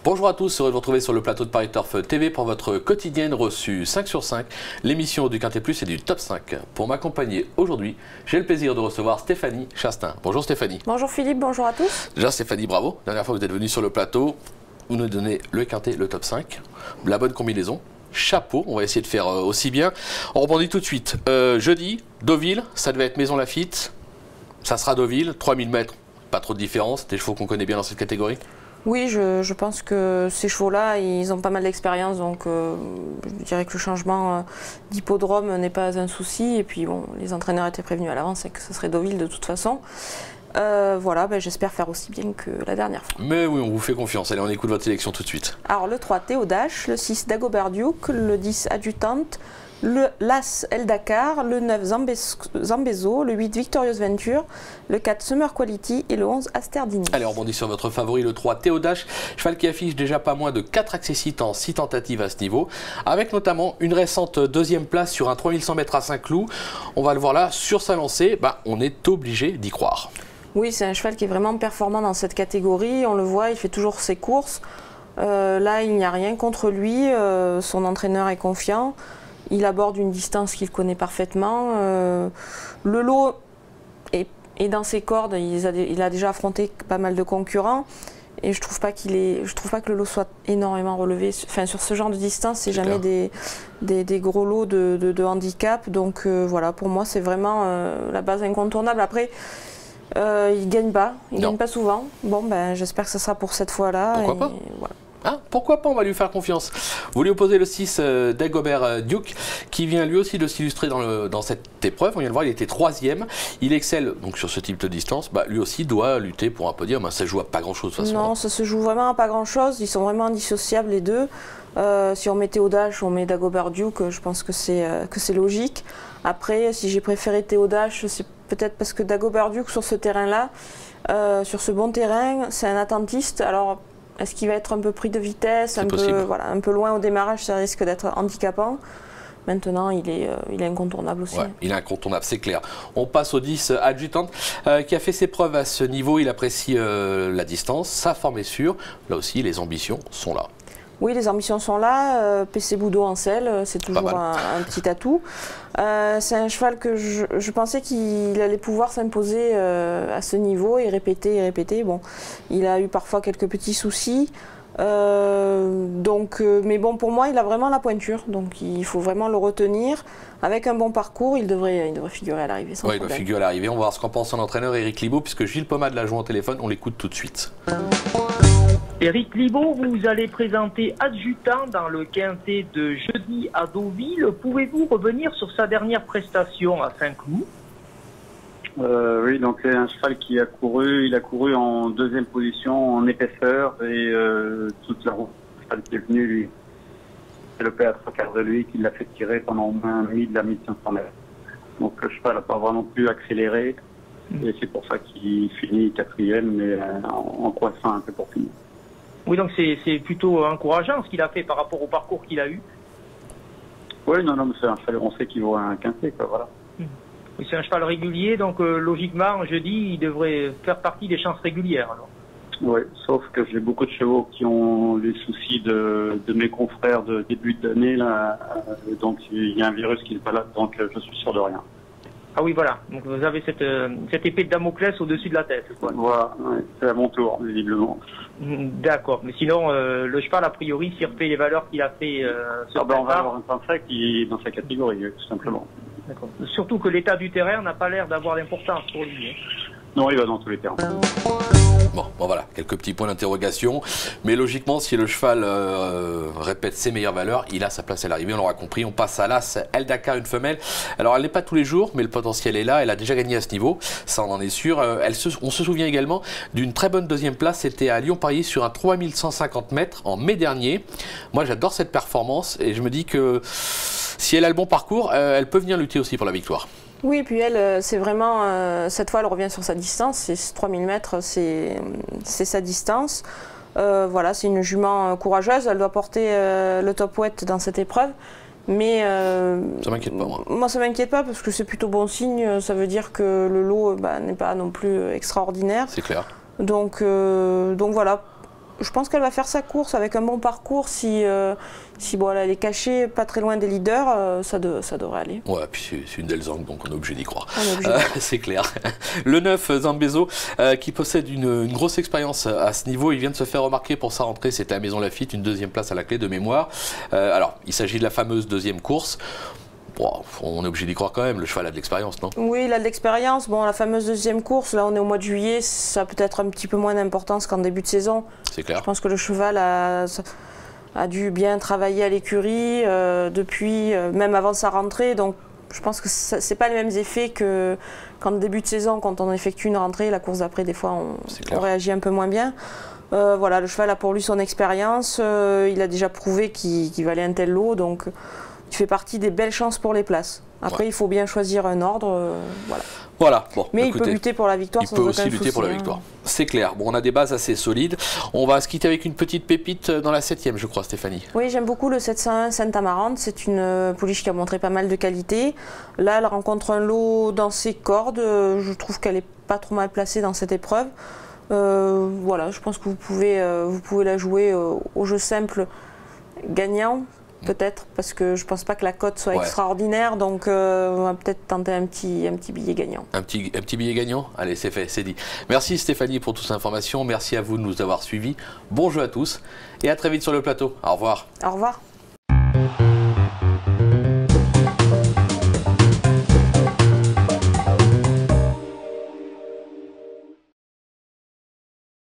Bonjour à tous, heureux de vous retrouver sur le plateau de Paris Turf TV pour votre quotidienne reçue 5 sur 5, l'émission du Quintet Plus et du Top 5. Pour m'accompagner aujourd'hui, j'ai le plaisir de recevoir Stéphanie Chastain. Bonjour Stéphanie. Bonjour Philippe, bonjour à tous. Déjà Stéphanie, bravo. La dernière fois que vous êtes venue sur le plateau, vous nous donnez le Quintet, le Top 5, la bonne combinaison. Chapeau, on va essayer de faire aussi bien. On rebondit tout de suite. Jeudi, Deauville, ça devait être Maison Lafitte. Ça sera Deauville, 3000 mètres, pas trop de différence. Des chevaux qu'on connaît bien dans cette catégorie. Oui, je pense que ces chevaux-là, ils ont pas mal d'expérience, donc je dirais que le changement d'hippodrome n'est pas un souci. Et puis bon, les entraîneurs étaient prévenus à l'avance et que ce serait Deauville de toute façon. Voilà, j'espère faire aussi bien que la dernière fois. Mais oui, on vous fait confiance. Allez, on écoute votre sélection tout de suite. Alors le 3, Théodache, le 6, Dagobert Duke, le 10, Adjutante, l'As, El Dakar, le 9, Zambezo, le 8, Victorious Venture, le 4, Summer Quality et le 11, Asterdini. Allez, on rebondit sur votre favori, le 3, Théodache, cheval qui affiche déjà pas moins de 4 accessites en 6 tentatives à ce niveau, avec notamment une récente deuxième place sur un 3100 mètres à Saint-Cloud. On va le voir là, sur sa lancée, on est obligé d'y croire. Oui, c'est un cheval qui est vraiment performant dans cette catégorie, on le voit, il fait toujours ses courses. Là, il n'y a rien contre lui, son entraîneur est confiant. Il aborde une distance qu'il connaît parfaitement. Le lot est dans ses cordes. Il a déjà affronté pas mal de concurrents. Et je trouve pas que le lot soit énormément relevé. Enfin, sur ce genre de distance, c'est jamais des gros lots de handicap. Donc voilà, pour moi, c'est vraiment la base incontournable. Après, il gagne pas. Il gagne pas souvent. Bon, j'espère que ce sera pour cette fois-là. Pourquoi pas voilà. Hein, pourquoi pas, on va lui faire confiance. Vous lui opposez le 6 Dagobert Duke, qui vient lui aussi de s'illustrer dans cette épreuve. On vient de voir, il était 3e. Il excelle donc sur ce type de distance. Lui aussi doit lutter pour un podium. Ça joue à pas grand-chose de toute façon. Non, ça se joue vraiment à pas grand-chose. Ils sont vraiment indissociables les deux. Si on met Théodache, on met Dagobert Duke, je pense que c'est logique. Après, si j'ai préféré Théodache, c'est peut-être parce que Dagobert Duke sur ce terrain-là, sur ce bon terrain, c'est un attentiste. Alors, est-ce qu'il va être un peu pris de vitesse, un peu loin au démarrage, ça risque d'être handicapant. Maintenant, il est incontournable aussi. Ouais, il est incontournable, c'est clair. On passe au 10 Adjutante, qui a fait ses preuves à ce niveau. Il apprécie la distance, sa forme est sûre. Là aussi, les ambitions sont là. Oui, les ambitions sont là. PC Boudot en selle, c'est toujours un petit atout. C'est un cheval que je pensais qu'il allait pouvoir s'imposer à ce niveau et répéter et répéter. Bon, il a eu parfois quelques petits soucis. Mais bon, pour moi, il a vraiment la pointure. Donc, il faut vraiment le retenir. Avec un bon parcours, il devrait figurer à l'arrivée. Oui, il doit figurer à l'arrivée. On va voir ce qu'en pense son entraîneur Éric Libaud, puisque Gilles Pomade l'a joint au téléphone. On l'écoute tout de suite. Éric Libaud, vous allez présenter Adjutante dans le quintet de jeudi à Deauville. Pouvez-vous revenir sur sa dernière prestation à Saint-Cloud? Oui, donc c'est un cheval qui a couru. Il a couru en deuxième position en épaisseur et toute la route. Le cheval qui est venu lui développer à 3/4 de lui, qui l'a fait tirer pendant au moins 1500 mètres. Donc le cheval n'a pas vraiment pu accélérer et c'est pour ça qu'il finit 4e, mais en croissant un peu pour finir. Oui, donc c'est plutôt encourageant ce qu'il a fait par rapport au parcours qu'il a eu. Oui, non, mais c'est un cheval, on sait qu'il vaut un quintet, quoi, voilà. Oui, c'est un cheval régulier, donc logiquement, jeudi, il devrait faire partie des chances régulières. Alors. Oui, sauf que j'ai beaucoup de chevaux qui ont les soucis de mes confrères de début d'année, là, donc il y a un virus qui n'est pas là, donc je suis sûr de rien. Ah oui, voilà. Donc vous avez cette épée de Damoclès au-dessus de la tête. Quoi. Voilà, ouais, c'est à mon tour, visiblement. D'accord. Mais sinon, le cheval, a priori, s'il refait les valeurs qu'il a fait on va avoir un Prince qui est dans sa catégorie, tout simplement. D'accord. Surtout que l'état du terrain n'a pas l'air d'avoir d'importance pour lui. Hein. Non, il va dans tous les terrains. Bon, voilà, quelques petits points d'interrogation. Mais logiquement, si le cheval répète ses meilleures valeurs, il a sa place à l'arrivée, on l'aura compris. On passe à l'As El Dakar, une femelle. Alors, elle n'est pas tous les jours, mais le potentiel est là. Elle a déjà gagné à ce niveau, ça on en est sûr. On se souvient également d'une très bonne deuxième place. C'était à Lyon-Paris sur un 3150 mètres en mai dernier. Moi, j'adore cette performance et je me dis que si elle a le bon parcours, elle peut venir lutter aussi pour la victoire. Oui, et puis elle, c'est vraiment, cette fois, elle revient sur sa distance, c'est 3000 mètres, c'est sa distance. Voilà, c'est une jument courageuse, elle doit porter le top weight dans cette épreuve. Mais ça m'inquiète pas, moi. Moi, ça m'inquiète pas parce que c'est plutôt bon signe, ça veut dire que le lot n'est pas non plus extraordinaire. C'est clair. Donc voilà. je pense qu'elle va faire sa course avec un bon parcours. Si bon, elle est cachée pas très loin des leaders, ça devrait aller. Ouais, puis c'est une Delzang, donc on est obligé d'y croire. C'est clair. Le 9, Zambezo, qui possède une grosse expérience à ce niveau. Il vient de se faire remarquer pour sa rentrée. C'était à Maison Lafitte, une deuxième place à la clé de mémoire. Alors, il s'agit de la fameuse deuxième course. Bon, on est obligé d'y croire quand même, le cheval a de l'expérience, non? Oui, il a de l'expérience. Bon, la fameuse deuxième course, là on est au mois de juillet, ça a peut-être un petit peu moins d'importance qu'en début de saison. C'est clair. Je pense que le cheval a dû bien travailler à l'écurie depuis, même avant sa rentrée. Donc je pense que c'est pas les mêmes effets qu'en début de saison, quand on effectue une rentrée. La course d'après, des fois, on réagit un peu moins bien. Voilà, le cheval a pour lui son expérience. Il a déjà prouvé qu'il valait un tel lot, donc tu fais partie des belles chances pour les places. Après, il faut bien choisir un ordre. Voilà. Bon, mais écoutez, il peut lutter pour la victoire. Il peut aussi lutter pour la victoire. C'est clair. Bon, on a des bases assez solides. On va se quitter avec une petite pépite dans la 7e, je crois, Stéphanie. Oui, j'aime beaucoup le 701 Sainte-Amarante. C'est une pouliche qui a montré pas mal de qualité. Là, elle rencontre un lot dans ses cordes. Je trouve qu'elle n'est pas trop mal placée dans cette épreuve. Voilà, je pense que vous pouvez la jouer au jeu simple gagnant. Peut-être, parce que je ne pense pas que la cote soit extraordinaire, donc on va peut-être tenter un petit billet gagnant. Un petit billet gagnant? Allez, c'est fait, c'est dit. Merci Stéphanie pour toutes ces informations, merci à vous de nous avoir suivis. Bon jeu à tous et à très vite sur le plateau. Au revoir. Au revoir.